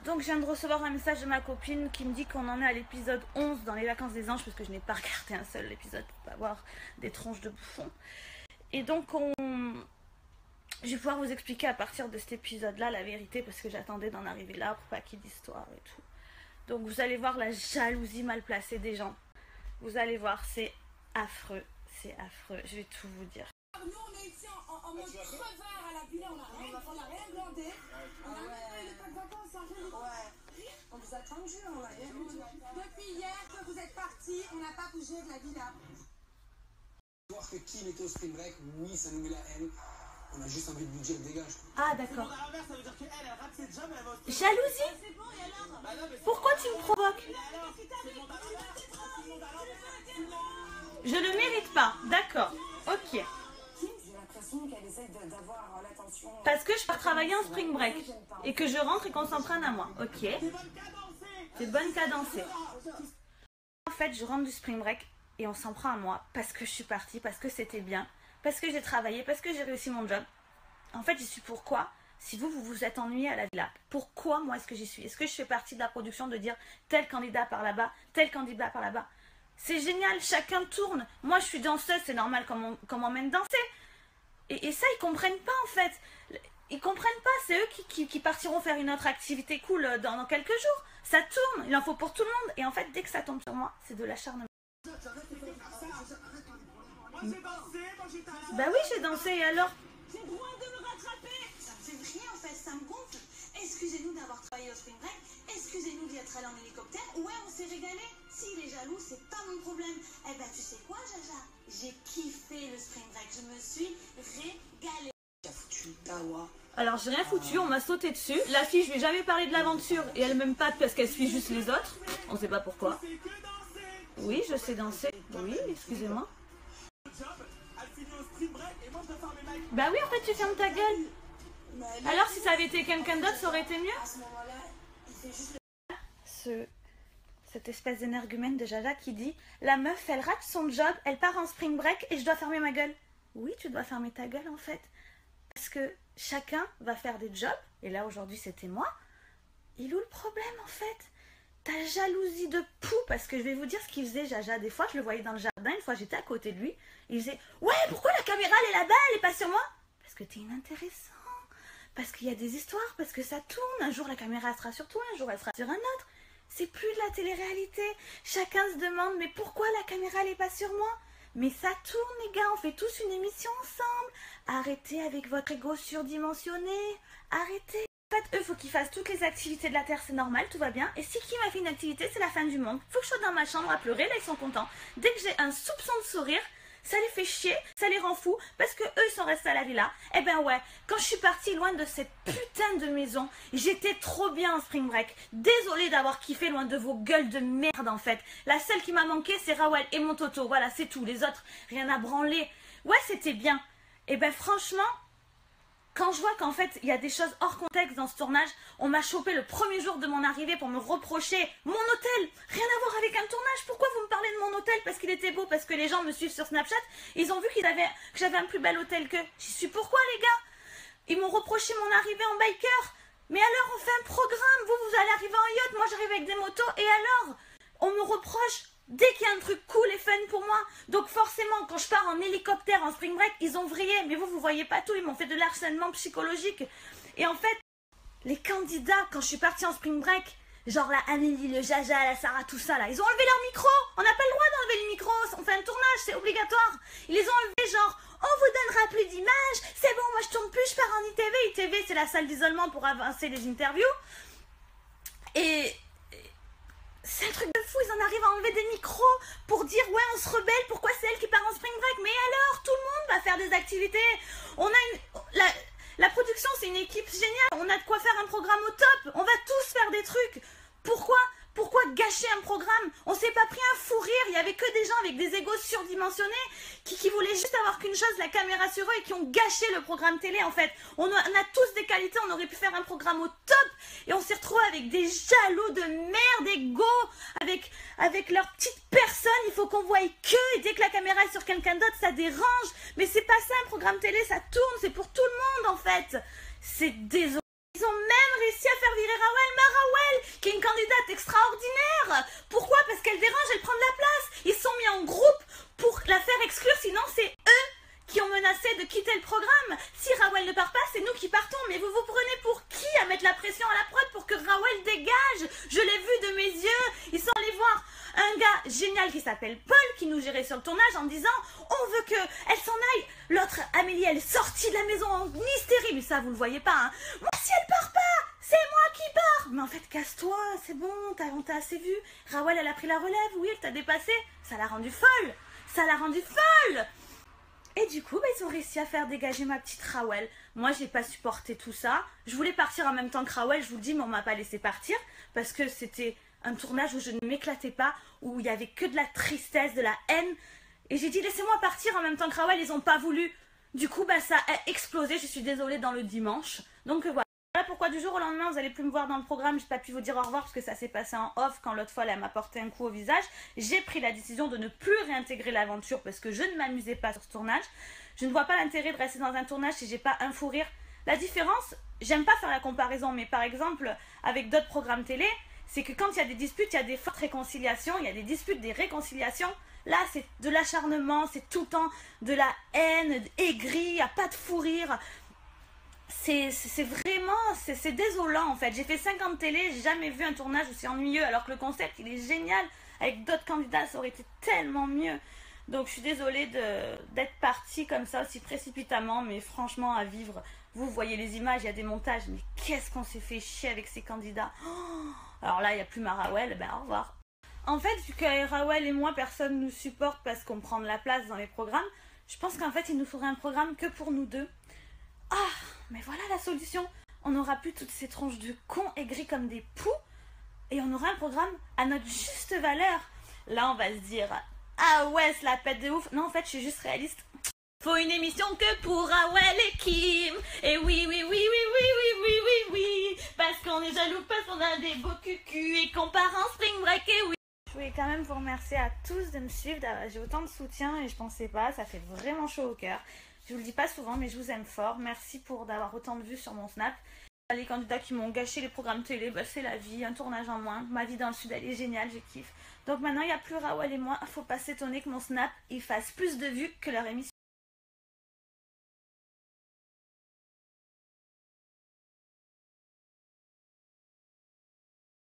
Donc je viens de recevoir un message de ma copine qui me dit qu'on en est à l'épisode 11 dans les vacances des anges, parce que je n'ai pas regardé un seul épisode pour pas avoir des tronches de bouffons. Et donc je vais pouvoir vous expliquer à partir de cet épisode-là la vérité, parce que j'attendais d'en arriver là pour pas qu'il y ait d'histoire et tout. Donc vous allez voir la jalousie mal placée des gens. Vous allez voir, c'est affreux, je vais tout vous dire. Nous on est ici en mode crevard à la villa, on a rien glandé. On a même les pas de vacances, hein, ouais. On vous a tendu, on a rien vu. Depuis hier que vous êtes partis, on n'a pas bougé de la villa. Voir que Kim était au spring break, oui, ça nous met la haine. On a juste envie de lui dire dégage. Ah d'accord. Jalousie? Pourquoi tu me provoques? Je le mérite pas, d'accord, ok. Parce que je pars travailler en spring break et que je rentre et qu'on s'en prenne à moi, ok. C'est bonne qu'à danser. En fait, je rentre du spring break et on s'en prend à moi parce que je suis partie, parce que c'était bien, parce que j'ai travaillé, parce que j'ai réussi mon job. En fait, j'y suis pourquoi? Si vous vous êtes ennuyé à la villa, pourquoi moi est-ce que j'y suis? Est-ce que je fais partie de la production de dire tel candidat par là-bas, tel candidat par là-bas? C'est génial, chacun tourne. Moi, je suis danseuse, c'est normal qu'on m'emmène danser. Et ça, ils comprennent pas en fait. Ils comprennent pas, c'est eux qui partiront faire une autre activité cool dans quelques jours. Ça tourne, il en faut pour tout le monde. Et en fait, dès que ça tombe sur moi, c'est de l'acharnement. Bah oui, j'ai dansé, et alors? J'ai le droit de me rattraper. Ça me fait rien en fait, ça me gonfle. Excusez-nous d'avoir travaillé au spring break. Excusez-nous d'y être allé en hélicoptère. Ouais, on s'est régalé. S'il est jaloux, c'est pas mon problème. Eh ben, tu sais quoi, Jaja? J'ai kiffé le spring break. Je me suis régalée. T'as foutu Dawa. Alors, j'ai rien foutu, on m'a sauté dessus. La fille, je lui ai jamais parlé de l'aventure et elle m'aime pas parce qu'elle suit juste les autres. On sait pas pourquoi. Oui, je sais danser. Oui, excusez-moi. Bah oui, en fait, tu fermes ta gueule. Alors, si ça avait été quelqu'un d'autre, ça aurait été mieux. Cette espèce d'énergumène de Jaja qui dit « La meuf, elle rate son job, elle part en spring break et je dois fermer ma gueule. » Oui, tu dois fermer ta gueule en fait. Parce que chacun va faire des jobs, et là aujourd'hui c'était moi. Il est où le problème en fait? Ta jalousie de poux, parce que je vais vous dire ce qu'il faisait Jaja. Des fois je le voyais dans le jardin, une fois j'étais à côté de lui, il faisait « Ouais, pourquoi la caméra elle est là-bas, elle est pas sur moi ?» Parce que t'es inintéressant, parce qu'il y a des histoires, parce que ça tourne. Un jour la caméra sera sur toi, un jour elle sera sur un autre. C'est plus de la télé-réalité. Chacun se demande, mais pourquoi la caméra n'est pas sur moi? Mais ça tourne les gars, on fait tous une émission ensemble. Arrêtez avec votre ego surdimensionné. Arrêtez. En fait, eux, faut qu'ils fassent toutes les activités de la Terre, c'est normal, tout va bien. Et si qui m'a fait une activité, c'est la fin du monde. Faut que je sois dans ma chambre à pleurer, là ils sont contents. Dès que j'ai un soupçon de sourire, ça les fait chier, ça les rend fous, parce que eux ils sont restés à la villa. Eh ben ouais, quand je suis partie loin de cette putain de maison, j'étais trop bien en spring break. Désolée d'avoir kiffé loin de vos gueules de merde en fait. La seule qui m'a manqué c'est Rawel et mon Toto, voilà c'est tout, les autres rien à branler. Ouais c'était bien. Eh ben franchement, quand je vois qu'en fait il y a des choses hors contexte dans ce tournage, on m'a chopé le premier jour de mon arrivée pour me reprocher mon hôtel. Rien à voir avec un tournage. Pourquoi vous me parlez de mon hôtel? Parce qu'il était beau, parce que les gens me suivent sur Snapchat. Ils ont vu que j'avais un plus bel hôtel qu'eux. J'y suis pourquoi les gars? Ils m'ont reproché mon arrivée en biker. Mais alors on fait un programme. Vous allez arriver en yacht, moi j'arrive avec des motos. Et alors on me reproche dès qu'il y a un truc cool et fun pour moi. Donc forcément, quand je pars en hélicoptère en spring break, ils ont vrillé. Mais vous voyez pas tout, ils m'ont fait de l'harcèlement psychologique. Et en fait, les candidats, quand je suis partie en spring break, genre la Amélie, le Jaja, la Sarah, tout ça là, ils ont enlevé leur micro. On n'a pas le droit d'enlever les micros, on fait un tournage, c'est obligatoire. Ils les ont enlevés genre, on vous donnera plus d'images, c'est bon, moi je tourne plus, je pars en ITV. ITV, c'est la salle d'isolement pour avancer les interviews. Et c'est un truc de fou, ils en arrivent à enlever des micros pour dire ouais on se rebelle, pourquoi c'est elle qui part en spring break? Mais alors, tout le monde va faire des activités. On a la production c'est une équipe géniale, on a de quoi faire un programme au top, on va tous faire des trucs. Pourquoi gâcher un programme? On s'est pas pris un fou rire, il y avait que des gens avec des égos surdimensionnés qui voulaient juste avoir qu'une chose, la caméra sur eux, et qui ont gâché le programme télé en fait. On a tous des qualités, on aurait pu faire un programme au top, et on s'est retrouvé avec des jaloux de merde, égos, avec leur petite personne, il faut qu'on voie que, et dès que la caméra est sur quelqu'un d'autre, ça dérange. Mais c'est pas ça un programme télé, ça tourne, c'est pour tout le monde en fait. C'est désolé. Ils ont même réussi à faire virer Rawel, mais Rawel qui est une candidate extraordinaire. Pourquoi? Parce qu'elle dérange, elle prend de la place. Ils se sont mis en groupe pour la faire exclure, sinon c'est eux qui ont menacé de quitter le programme. Si Rawel ne part pas, c'est nous qui partons. Mais vous vous prenez pour qui à mettre la pression à la prod pour que Rawel dégage? Je l'ai vu de mes yeux. Ils sont allés voir un gars génial qui s'appelle Paul, qui nous gérait sur le tournage en disant on veut qu'elle s'en aille. L'autre, Amélie, elle est sortie de la maison en hystérie. Mais ça, vous le voyez pas, hein. Moi, si elle part pas, c'est moi qui pars. Mais en fait, casse-toi, c'est bon, on t'a assez vu. Rawel, elle a pris la relève, oui, elle t'a dépassé. Ça l'a rendue folle. Ça l'a rendue folle. Et du coup, ils ont réussi à faire dégager ma petite Rawel. Moi, j'ai pas supporté tout ça. Je voulais partir en même temps que Rawel, je vous le dis, mais on m'a pas laissé partir. Parce que c'était un tournage où je ne m'éclatais pas, où il y avait que de la tristesse, de la haine. Et j'ai dit, laissez-moi partir en même temps que Rawel, ils ont pas voulu. Du coup, ça a explosé, je suis désolée, dans le dimanche. Donc voilà. Voilà pourquoi du jour au lendemain, vous allez plus me voir dans le programme. J'ai pas pu vous dire au revoir parce que ça s'est passé en off quand l'autre fois elle m'a porté un coup au visage. J'ai pris la décision de ne plus réintégrer l'aventure parce que je ne m'amusais pas sur ce tournage. Je ne vois pas l'intérêt de rester dans un tournage si j'ai pas un fou rire. La différence, j'aime pas faire la comparaison, mais par exemple avec d'autres programmes télé, c'est que quand il y a des disputes, il y a des fortes réconciliations, il y a des disputes, des réconciliations. Là, c'est de l'acharnement, c'est tout le temps de la haine, aigrie, il n'y a pas de fou rire. C'est vraiment, c'est désolant en fait. J'ai fait 50 télé, j'ai jamais vu un tournage aussi ennuyeux alors que le concept il est génial. Avec d'autres candidats ça aurait été tellement mieux. Donc je suis désolée d'être partie comme ça aussi précipitamment, mais franchement à vivre. Vous voyez les images, il y a des montages, mais qu'est-ce qu'on s'est fait chier avec ces candidats. Oh, alors là il n'y a plus ma Rawel, au revoir. En fait, vu que Rawel et moi personne nous supporte parce qu'on prend de la place dans les programmes, je pense qu'en fait il nous faudrait un programme que pour nous deux. Ah, mais voilà la solution. On n'aura plus toutes ces tronches de cons aigris comme des poux et on aura un programme à notre juste valeur. Là, on va se dire ah ouais, c'est la pète de ouf. Non, en fait, je suis juste réaliste. Faut une émission que pour Rawel et Kim. Et oui, oui, oui, oui, oui, oui, oui, oui, oui. Parce qu'on est jaloux, parce qu'on a des beaux cucus et qu'on part en spring break, et oui. Je voulais quand même vous remercier à tous de me suivre. J'ai autant de soutien et je pensais pas. Ça fait vraiment chaud au cœur. Je vous le dis pas souvent, mais je vous aime fort. Merci d'avoir autant de vues sur mon Snap. Les candidats qui m'ont gâché les programmes télé, c'est la vie, un tournage en moins. Ma vie dans le sud, elle est géniale, je kiffe. Donc maintenant, il n'y a plus Rawel et moi. Faut pas s'étonner que mon Snap, il fasse plus de vues que leur émission.